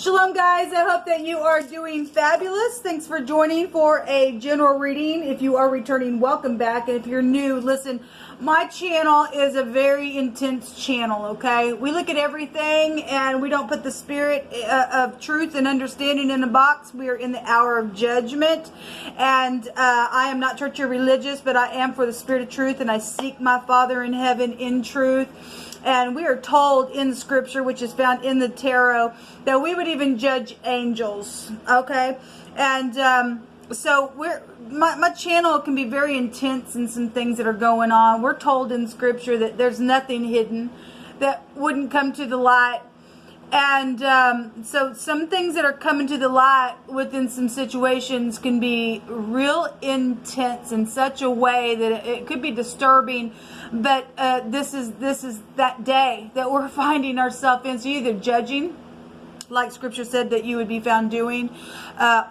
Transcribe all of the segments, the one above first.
Shalom guys, I hope that you are doing fabulous. Thanks for joining for a general reading. If you are returning, welcome back. And if you're new, listen, my channel is a very intense channel, okay? We look at everything and we don't put the spirit of truth and understanding in a box. We are in the hour of judgment. And I am not church or religious, but I am for the spirit of truth, and I seek my Father in heaven in truth. And we are told in the scripture, which is found in the tarot, that we would even judge angels, okay? And so my channel can be very intense in some things that are going on. We're told in scripture that there's nothing hidden that wouldn't come to the light. And so some things that are coming to the light within some situations can be real intense in such a way that it could be disturbing. But this is that day that we're finding ourselves in. So you're either judging, like scripture said that you would be found doing,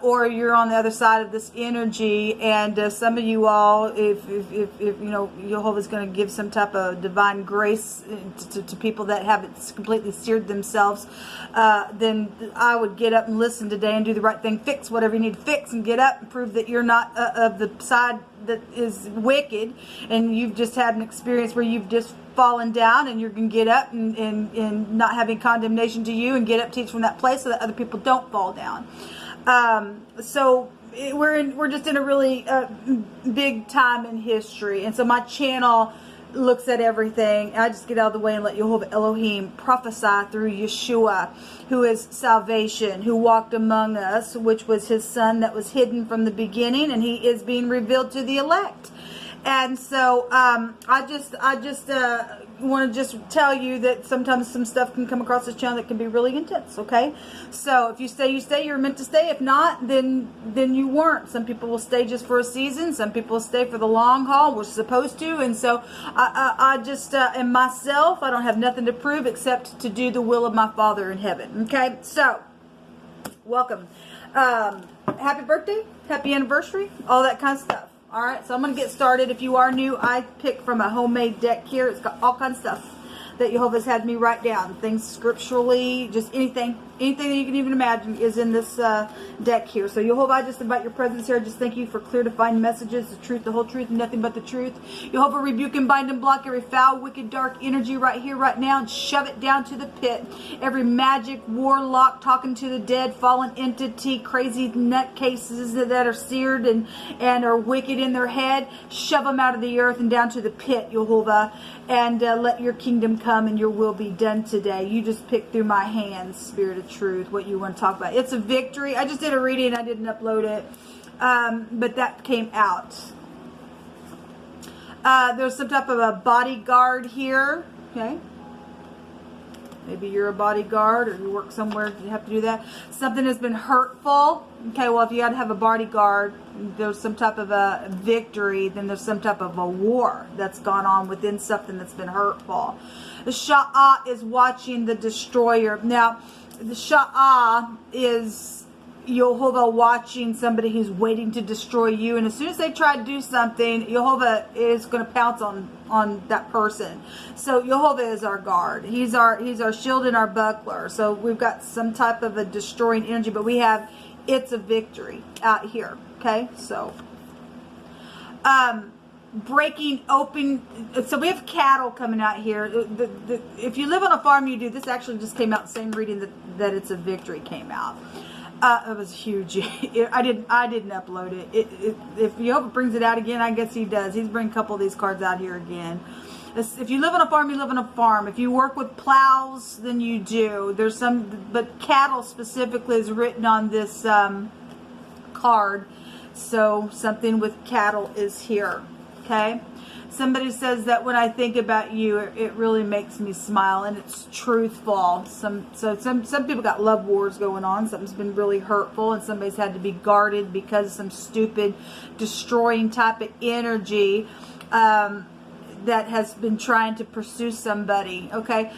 or you're on the other side of this energy. And some of you all, if you know, Jehovah's going to give some type of divine grace to people that haven't completely seared themselves, then I would get up and listen today and do the right thing, fix whatever you need to fix, and get up and prove that you're not of the side that is wicked, and you've just had an experience where you've just fallen down, and you're going to get up and not having condemnation to you, and get up, teach from that place so that other people don't fall down. So we're just in a really big time in history, and so my channel looks at everything. I just get out of the way and let Jehovah Elohim prophesy through Yeshua, who is salvation, who walked among us, which was his son that was hidden from the beginning, and he is being revealed to the elect. And so I just want to just tell you that sometimes some stuff can come across this channel that can be really intense, okay? So if you stay, you stay. You're meant to stay. If not, then you weren't. Some people will stay just for a season. Some people will stay for the long haul. We're supposed to. And so I just am myself. I don't have nothing to prove except to do the will of my Father in heaven, okay? So welcome. Happy birthday. Happy anniversary. All that kind of stuff. All right, so I'm going to get started. If you are new, I picked from a homemade deck here. It's got all kinds of stuff that Jehovah's had me write down. Things scripturally, just anything that you can even imagine is in this deck here. So Jehovah, I just invite your presence here. I just thank you for clear, defined messages, the truth, the whole truth, and nothing but the truth. Jehovah, rebuke and bind and block every foul, wicked, dark energy right here, right now, and shove it down to the pit. Every magic, warlock, talking to the dead, fallen entity, crazy nutcases that are seared and are wicked in their head, shove them out of the earth and down to the pit, Jehovah, and let your kingdom come and your will be done today. You just pick through my hands, Spirit of Truth, what you want to talk about. It's a victory. I just did a reading. I didn't upload it, but that came out. There's some type of a bodyguard here. Okay. Maybe you're a bodyguard, or you work somewhere you have to do that. Something has been hurtful. Okay, well, if you had to have a bodyguard, there's some type of a victory, then there's some type of a war that's gone on within something that's been hurtful. The Sha'ah is watching the destroyer. Now, the Sha'ah is Jehovah watching somebody who's waiting to destroy you, and as soon as they try to do something, Jehovah is going to pounce on that person. So Jehovah is our guard. He's our shield and our buckler. So we've got some type of a destroying energy, but we have it's a victory out here. Okay, so breaking open. So we have cattle coming out here. If you live on a farm, you do. This actually just came out. Same reading that it's a victory came out. It was huge. I didn't upload it. If Jehovah brings it out again, I guess he does. He's bringing a couple of these cards out here again. If you live on a farm, you live on a farm. If you work with plows, then you do. There's some, but cattle specifically is written on this card. So something with cattle is here. Okay. Somebody says that when I think about you, it really makes me smile, and it's truthful. Some people got love wars going on. Something's been really hurtful, and somebody's had to be guarded because of some stupid, destroying type of energy that has been trying to pursue somebody. Okay.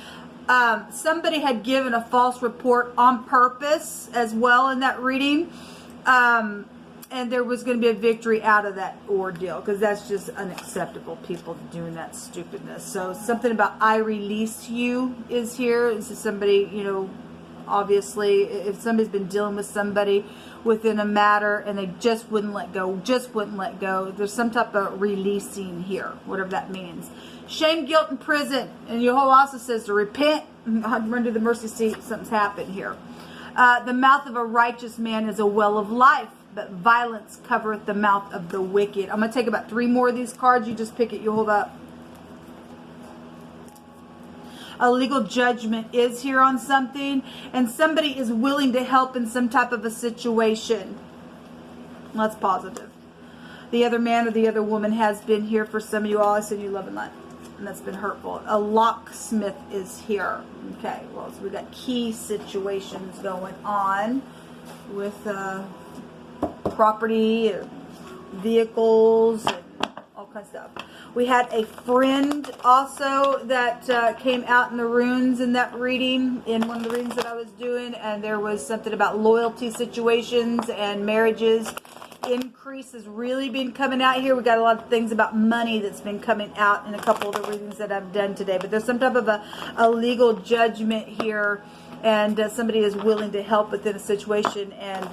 Somebody had given a false report on purpose as well in that reading. And there was going to be a victory out of that ordeal, because that's just unacceptable, people doing that stupidness. So something about I release you is here. This is somebody, you know, obviously. If somebody's been dealing with somebody within a matter and they just wouldn't let go, there's some type of releasing here, whatever that means. Shame, guilt, and prison. And Jehovah also says to repent, run to the mercy seat, something's happened here. The mouth of a righteous man is a well of life, but violence covereth the mouth of the wicked. I'm going to take about 3 more of these cards. You just pick it, you hold up. A legal judgment is here on something, and somebody is willing to help in some type of a situation. That's positive. The other man or the other woman has been here for some of you all. I send you love and light. And that's been hurtful. A locksmith is here. Okay, well, so we got key situations going on with property, vehicles, and all kinds of stuff. We had a friend also that came out in the runes in that reading, in one of the readings that I was doing, and there was something about loyalty situations and marriages. Increase has really been coming out here. We got a lot of things about money that's been coming out in a couple of the readings that I've done today. But there's some type of a legal judgment here, and somebody is willing to help within a situation, and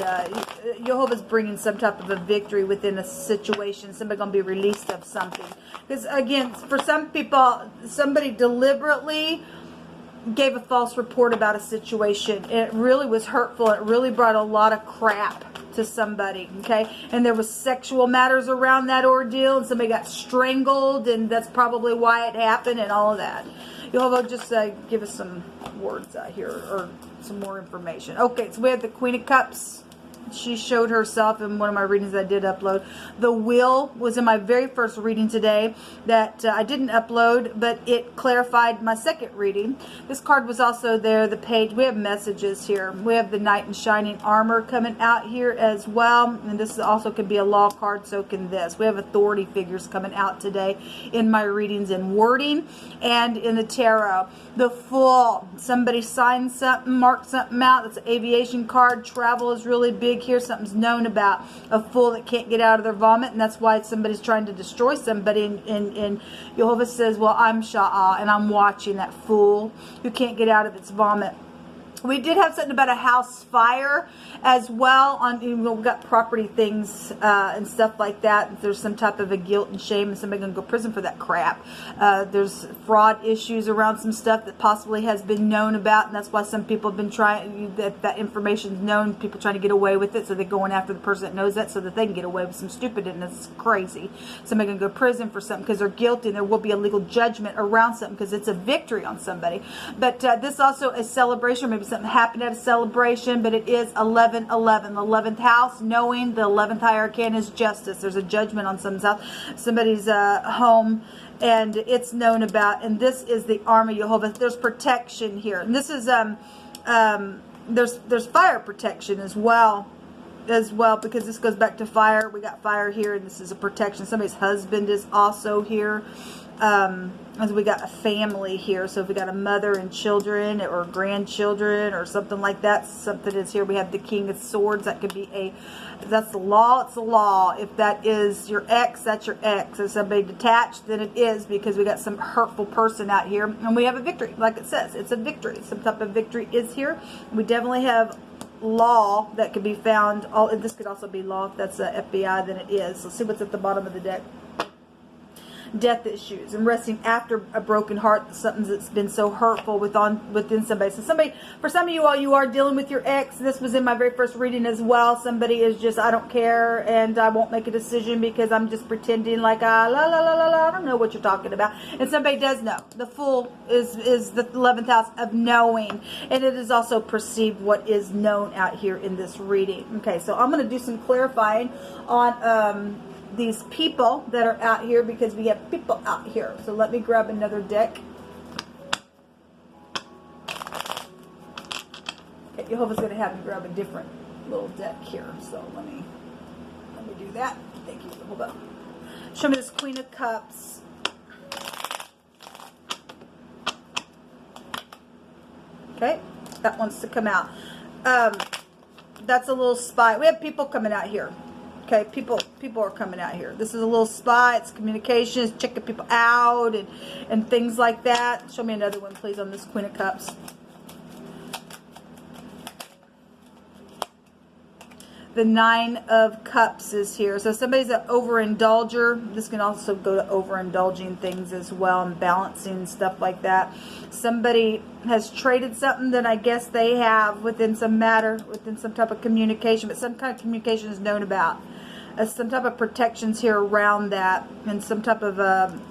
Jehovah's bringing some type of a victory within a situation. Somebody going to be released of something. Because again, for some people, somebody deliberately gave a false report about a situation. It really was hurtful. It really brought a lot of crap to somebody, okay? And there was sexual matters around that ordeal, and somebody got strangled, and that's probably why it happened, and all of that. You'll just give us some words out here, or some more information. Okay, so we have the Queen of Cups. She showed herself in one of my readings I did upload. The Wheel was in my very first reading today that I didn't upload, but it clarified my second reading. This card was also there, the Page. We have messages here. We have the Knight in Shining Armor coming out here as well. And this also could be a law card, so can this. We have authority figures coming out today in my readings in wording and in the tarot. The Fool. Somebody signed something, marked something out. That's an aviation card. Travel is really big here. Something's known about a fool that can't get out of their vomit, and that's why somebody's trying to destroy somebody. And Jehovah says, well, I'm Sha'ah, and I'm watching that fool who can't get out of its vomit. We did have something about a house fire as well. We've got property things and stuff like that. There's some type of a guilt and shame, and somebody going to go to prison for that crap. There's fraud issues around some stuff that possibly has been known about, and that's why some people have been trying, that information is known, people trying to get away with it, so they're going after the person that knows that so that they can get away with some stupidness. It's crazy. Somebody going to go to prison for something because they're guilty, and there will be a legal judgment around something because it's a victory on somebody. But this also a celebration, maybe something happened at a celebration, but it is 11-11, the 11th house, knowing the 11th high arcana is justice. There's a judgment on somebody's home, and it's known about, and this is the arm of Jehovah. There's protection here, and this is there's fire protection as well, because this goes back to fire. We got fire here, and this is a protection. Somebody's husband is also here. As we got a family here, so if we got a mother and children or grandchildren or something like that, something is here. We have the King of Swords. That could be that's the law. It's the law. If that is your ex, that's your ex. If somebody detached, then it is, because we got some hurtful person out here, and we have a victory. Like it says, it's a victory. Some type of victory is here. We definitely have law that could be found. This could also be law. If that's FBI, then it is. Let's see what's at the bottom of the deck. Death issues and resting after a broken heart, something that's been so hurtful within somebody. So for some of you all, you are dealing with your ex. This was in my very first reading as well. Somebody is just, I don't care, and I won't make a decision because I'm just pretending like I don't know what you're talking about. And somebody does know. The Fool is the 11th house of knowing, and it is also perceived what is known out here in this reading. Okay, so I'm going to do some clarifying on these people that are out here, because we have people out here. So let me grab another deck. Okay, Jehovah's going to have me grab a different little deck here. So let me do that. Thank you. Hold up. Show me this Queen of Cups. Okay, that wants to come out. That's a little spy. We have people coming out here. Okay, people are coming out here. This is a little spy. It's communications, checking people out, and things like that. Show me another one, please, on this Queen of Cups. The 9 of Cups is here. So somebody's an overindulger. This can also go to overindulging things as well and balancing stuff like that. Somebody has traded something that I guess they have within some matter, within some type of communication, but some kind of communication is known about. Some type of protections here around that, and some type of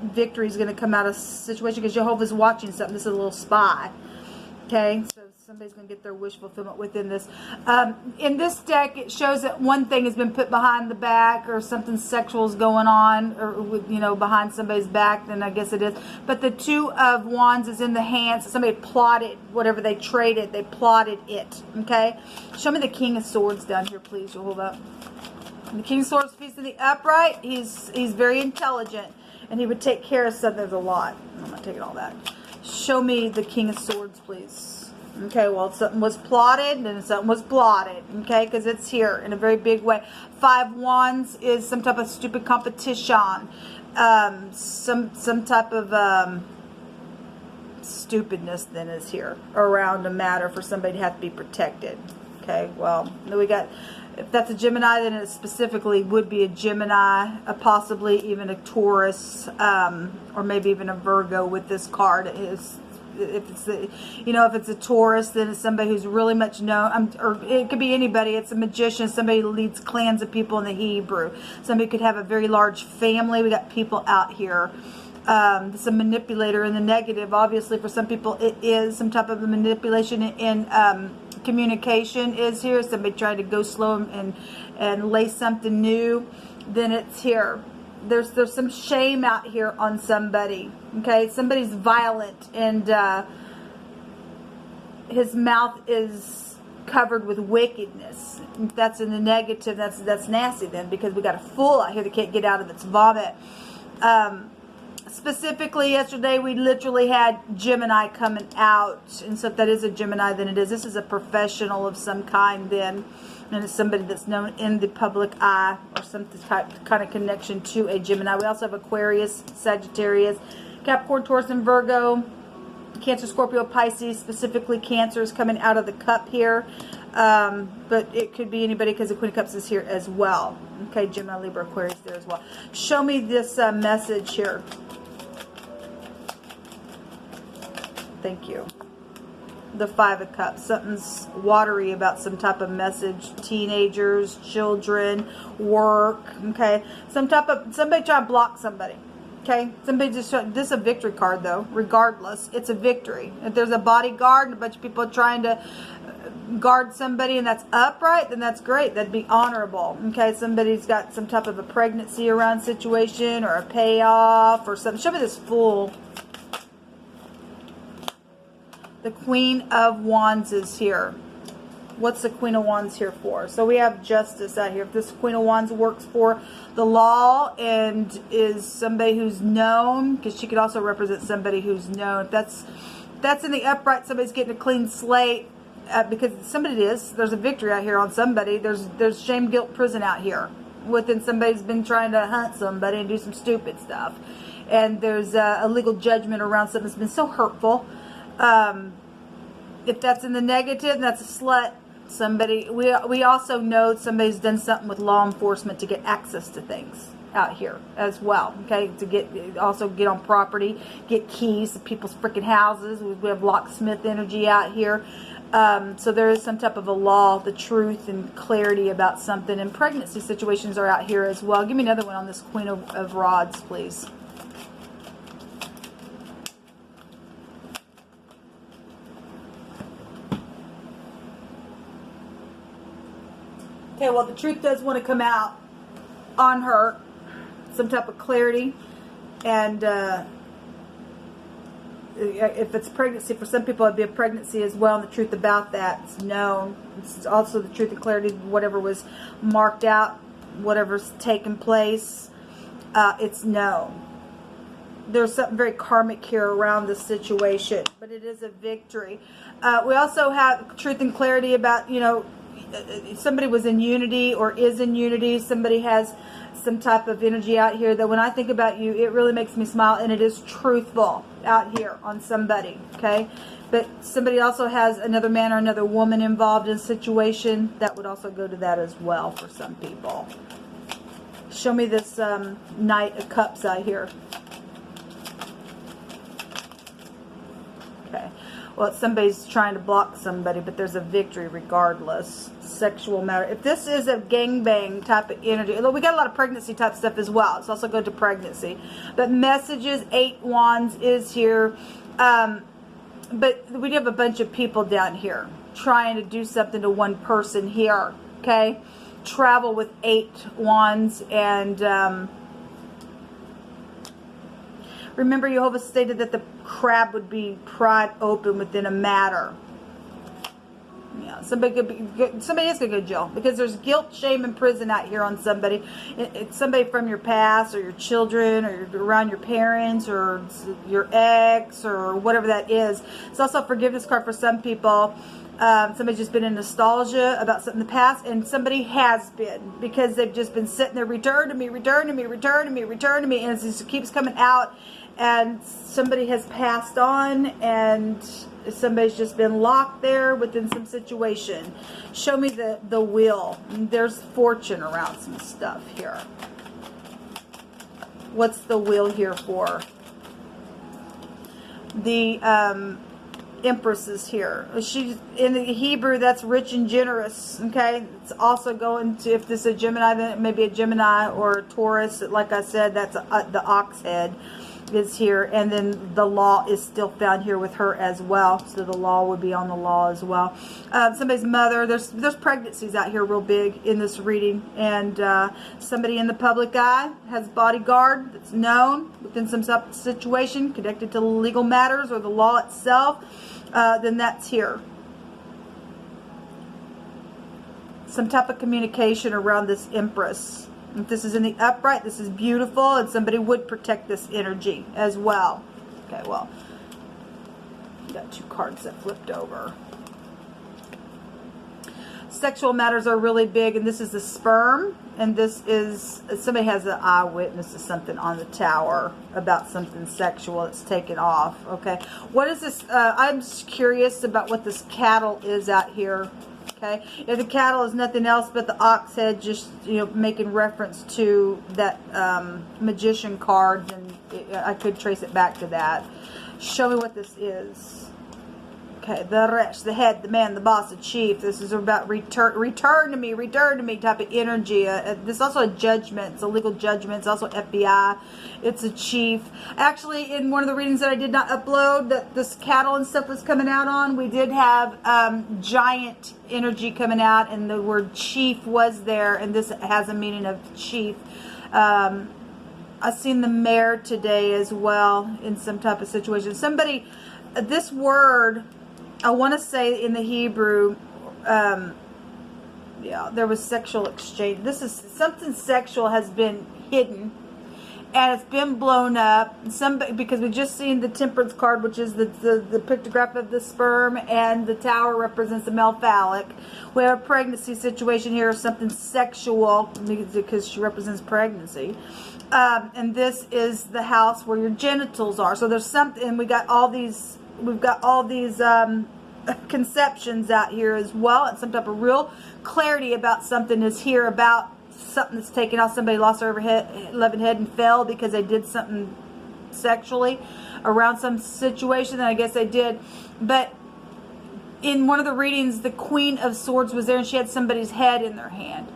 victory is going to come out of situation because Jehovah's watching something. This is a little spy. Okay, so somebody's going to get their wish fulfillment within this. In this deck, it shows that one thing has been put behind the back, or something sexual is going on, or with, you know, behind somebody's back. Then I guess it is. But the 2 of Wands is in the hands. Somebody plotted whatever they traded. They plotted it. Okay, show me the King of Swords down here, please. You'll hold up. The King of Swords, if he's in the upright, he's very intelligent, and he would take care of something. There's a lot. I'm not taking all that. Show me the King of Swords, please. Okay, well, something was plotted, and something was plotted, okay, because it's here in a very big way. 5 Wands is some type of stupid competition, some type of stupidness then is here around a matter for somebody to have to be protected. Okay, well, then we got, if that's a Gemini, then it specifically would be a Gemini, possibly even a Taurus, or maybe even a Virgo with this card. If it's the, you know, if it's a Taurus, then it's somebody who's really much known, or it could be anybody. It's a magician, somebody who leads clans of people in the Hebrew. Somebody could have a very large family. We got people out here. It's a manipulator in the negative. Obviously, for some people, it is some type of a manipulation in communication is here. Somebody trying to go slow and lay something new. Then it's here. There's some shame out here on somebody. Okay, somebody's violent, and his mouth is covered with wickedness. If that's in the negative, that's nasty then, because we got a fool out here that can't get out of its vomit. Specifically, yesterday we literally had Gemini coming out, and so if that is a Gemini, then it is. This is a professional of some kind then, and it's somebody that's known in the public eye, or some kind of connection to a Gemini. We also have Aquarius, Sagittarius, Capricorn, Taurus, and Virgo, Cancer, Scorpio, Pisces. Specifically, Cancer is coming out of the cup here, but it could be anybody because the Queen of Cups is here as well. Okay, Gemini, Libra, Aquarius there as well. Show me this message here. Thank you. The 5 of Cups. Something's watery about some type of message. Teenagers, children, work. Okay. Somebody trying to block somebody. Okay. Somebody just this is a victory card though. Regardless, it's a victory. If there's a bodyguard and a bunch of people trying to guard somebody and that's upright, then that's great. That'd be honorable. Okay. Somebody's got some type of a pregnancy around situation, or a payoff or something. Show me this Fool. The Queen of Wands is here. What's the Queen of Wands here for? So we have justice out here. If this Queen of Wands works for the law and is somebody who's known, because she could also represent somebody who's known. If that's in the upright, somebody's getting a clean slate, because somebody is. There's a victory out here on somebody. There's shame, guilt, prison out here. Within somebody's been trying to hunt somebody and do some stupid stuff. And there's a legal judgment around something that's been so hurtful. If that's in the negative, that's a slut. Somebody, we also know somebody's done something with law enforcement to get access to things out here as well. Okay, to also get on property, get keys to people's freaking houses. We have locksmith energy out here. So there is some type of a law, the truth and clarity about something. And pregnancy situations are out here as well. Give me another one on this Queen of Rods, please. Okay, well, the truth does want to come out on her. Some type of clarity. And if it's pregnancy, for some people it'd be a pregnancy as well. And the truth about that is known. It's also the truth and clarity of whatever was marked out, whatever's taken place. It's known. There's something very karmic here around this situation. But it is a victory. We also have truth and clarity about, you know, somebody was in unity or is in unity. Somebody has some type of energy out here that when I think about you, it really makes me smile, and it is truthful out here on somebody. Okay, But somebody also has another man or another woman involved in a situation. That would also go to that as well for some people. Show me this Knight of Cups out here. Okay. Well, somebody's trying to block somebody, but there's a victory regardless. Sexual matter. If this is a gangbang type of energy, look, we got a lot of pregnancy type stuff as well. It's also good to pregnancy. But messages, 8 Wands is here. But we do have a bunch of people down here trying to do something to one person here. Okay? Travel with 8 Wands. And remember, Jehovah stated that the crab would be pried open within a matter. Yeah, somebody is going to go to jail because there's guilt, shame, and prison out here on somebody. It's somebody from your past, or your children, or around your parents, or your ex, or whatever that is. It's also a forgiveness card for some people. Somebody's just been in nostalgia about something in the past, and somebody has been, because they've just been sitting there, return to me, return to me, return to me, return to me, and it just keeps coming out, and somebody has passed on, and somebody's just been locked there within some situation. Show me the wheel. There's fortune around some stuff here. What's the wheel here for? The Empress is here. She's in the Hebrew, that's rich and generous. Okay, it's also going to, if this is a Gemini, then it may be a Gemini or a Taurus. Like I said, that's the ox head is here, and then the law is still found here with her as well, so the law would be on the law as well. Somebody's mother, there's pregnancies out here real big in this reading, and somebody in the public eye has bodyguard that's known within some situation connected to legal matters or the law itself. Then that's here. Some type of communication around this Empress. If this is in the upright, this is beautiful, and somebody would protect this energy as well. Okay, well, got 2 cards that flipped over. Sexual matters are really big, and this is the sperm, and this is, somebody has an eyewitness to something on the tower about something sexual that's taken off. Okay, what is this? I'm just curious about what this cattle is out here. Okay, if the cattle is nothing else but the ox head, just, you know, making reference to that magician card, then I could trace it back to that. Show me what this is. Okay, the wretch, the head, the man, the boss, the chief. This is about return to me type of energy. This is also a judgment. It's a legal judgment. It's also FBI. It's a chief. Actually, in one of the readings that I did not upload, that this cattle and stuff was coming out on, we did have giant energy coming out, and the word chief was there, and this has a meaning of chief. I've seen the mayor today as well in some type of situation. Somebody, this word, I want to say in the Hebrew, yeah, there was sexual exchange. This is something sexual has been hidden, and it's been blown up. Because we just seen the Temperance card, which is the pictograph of the sperm, and the tower represents the male phallic. We have a pregnancy situation here, something sexual, because she represents pregnancy. And this is the house where your genitals are. So there's something. We've got all these conceptions out here as well, and some type of real clarity about something is here, about something that's taken off. Somebody lost their loving head and fell because they did something sexually around some situation, and I guess they did. But in one of the readings, the Queen of Swords was there, and she had somebody's head in their hand,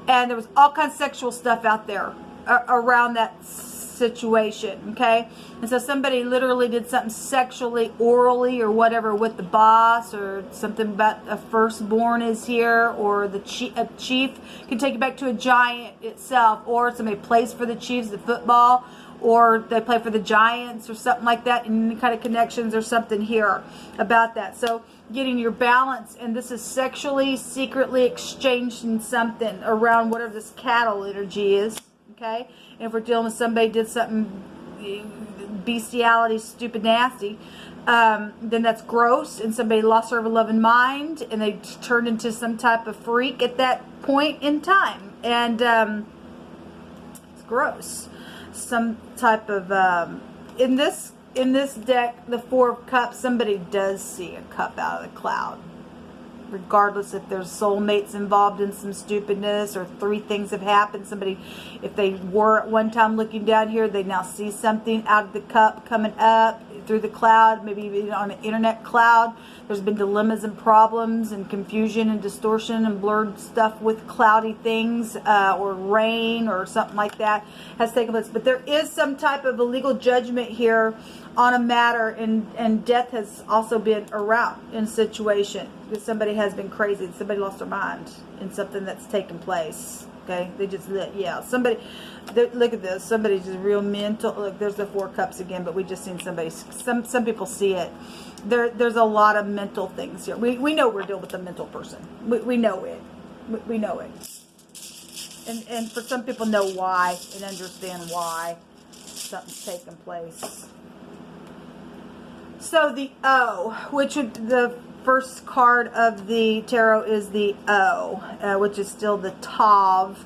and there was all kinds of sexual stuff out there around that situation. Okay, and so somebody literally did something sexually, orally, or whatever with the boss, or something about a firstborn is here, or the chief can take you back to a giant itself, or somebody plays for the Chiefs, the football, or they play for the Giants or something like that, and any kind of connections or something here about that. So getting your balance, and this is sexually, secretly exchanging something around whatever this cattle energy is. Okay, and if we're dealing with somebody did something bestiality, stupid, nasty, then that's gross, and somebody lost their loving mind, and they turned into some type of freak at that point in time, and it's gross. Some type of in this in this deck, the Four of Cups, somebody does see a cup out of the cloud. Regardless if there's soulmates involved in some stupidness or three things have happened. Somebody, if they were at one time looking down here, they now see something out of the cup coming up through the cloud, maybe even on an internet cloud. There's been dilemmas and problems and confusion and distortion and blurred stuff with cloudy things or rain or something like that has taken place. But there is some type of a legal judgment here on a matter, and death has also been around in a situation because somebody has been crazy. Somebody lost their mind in something that's taken place. Okay, they just, yeah, somebody, look at this, somebody's just real mental. Look, there's the Four Cups again, but we just seen somebody, some people see it. There's a lot of mental things here. We know we're dealing with a mental person. We know it. We know it. And for some people know why and understand why something's taking place. So the O, which would, the first card of the tarot is the O, which is still the Tav.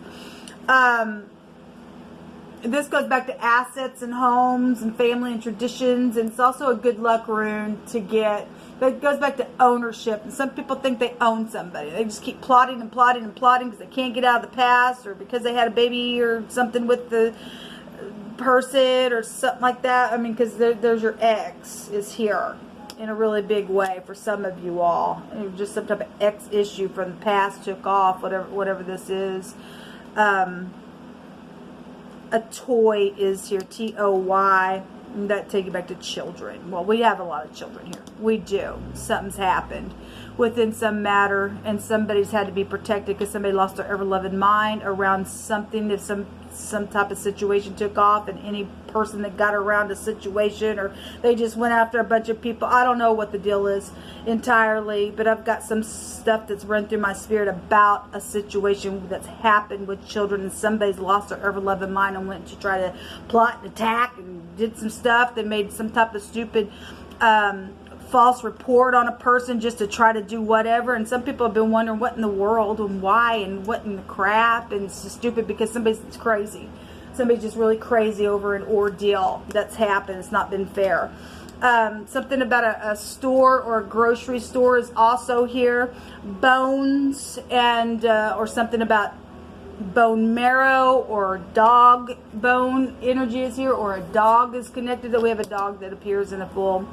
This goes back to assets and homes and family and traditions, and it's also a good luck rune to get. But it goes back to ownership, and some people think they own somebody. They just keep plotting and plotting and plotting because they can't get out of the past, or because they had a baby or something with the person or something like that. I mean, because there's your ex is here in a really big way for some of you all. Just some type of ex issue from the past took off, whatever this is. A toy is here, T-O-Y. That take you back to children. Well, we have a lot of children here. We do. Something's happened within some matter, and somebody's had to be protected because somebody lost their ever-loving mind around something. If some type of situation took off, and any person that got around a situation, or they just went after a bunch of people. I don't know what the deal is entirely, but I've got some stuff that's run through my spirit about a situation that's happened with children, and somebody's lost their ever-loving mind and went to try to plot and attack and did some stuff. They made some type of stupid false report on a person just to try to do whatever, and some people have been wondering what in the world and why and what in the crap, and it's just stupid because somebody's crazy. Somebody's just really crazy over an ordeal that's happened. It's not been fair. Something about a store or a grocery store is also here. Bones and or something about bone marrow or dog bone energy is here, or a dog is connected. That we have a dog that appears in a full.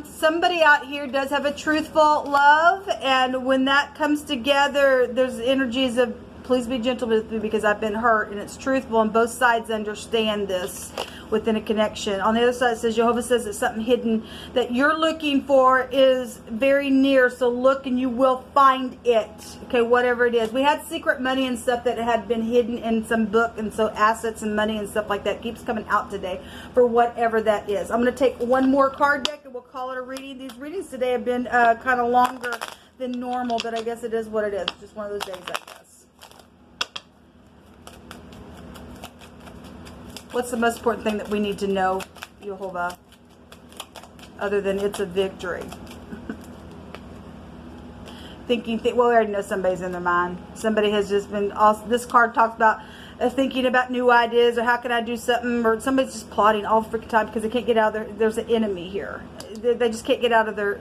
Somebody out here does have a truthful love, and when that comes together, there's energies of please be gentle with me because I've been hurt, and it's truthful, and both sides understand this within a connection. On the other side, it says Jehovah says that something hidden that you're looking for is very near, so look and you will find it. Okay, whatever it is. We had secret money and stuff that had been hidden in some book, and so assets and money and stuff like that keeps coming out today for whatever that is. I'm going to take one more card deck and we'll call it a reading. These readings today have been kind of longer than normal, but I guess it is what it is. Just one of those days, I guess. What's the most important thing that we need to know, Jehovah, other than it's a victory? Well, we already know somebody's in their mind. Somebody has just been, also, this card talks about thinking about new ideas, or how can I do something, or somebody's just plotting all the freaking time because they can't get out of their, there's an enemy here. They just can't get out of their,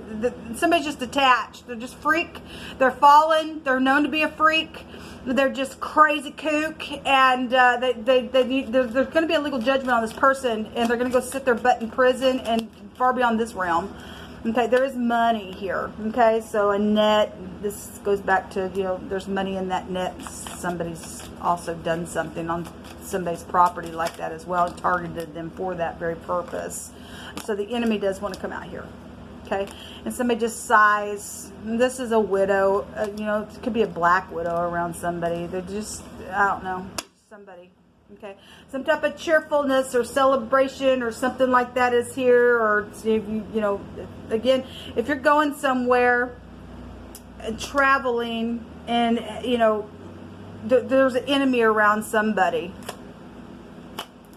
somebody's just attached. They're just freak. They're fallen. They're known to be a freak. They're just crazy kook, and there's going to be a legal judgment on this person, and they're going to go sit their butt in prison and far beyond this realm. Okay, there is money here. Okay, so a net, this goes back to, you know, there's money in that net. Somebody's also done something on somebody's property like that as well, and targeted them for that very purpose. So the enemy does want to come out here. Okay, and somebody just sighs. This is a widow. You know, it could be a black widow around somebody. They're just, I don't know, somebody. Okay, some type of cheerfulness or celebration or something like that is here. Or if you know, again, if you're going somewhere and traveling, and you know, there's an enemy around somebody.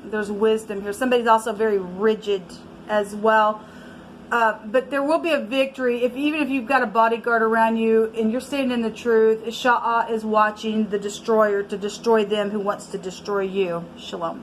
There's wisdom here. Somebody's also very rigid as well. But there will be a victory even if you've got a bodyguard around you and you're standing in the truth. Sha'ah is watching the destroyer to destroy them who wants to destroy you. Shalom.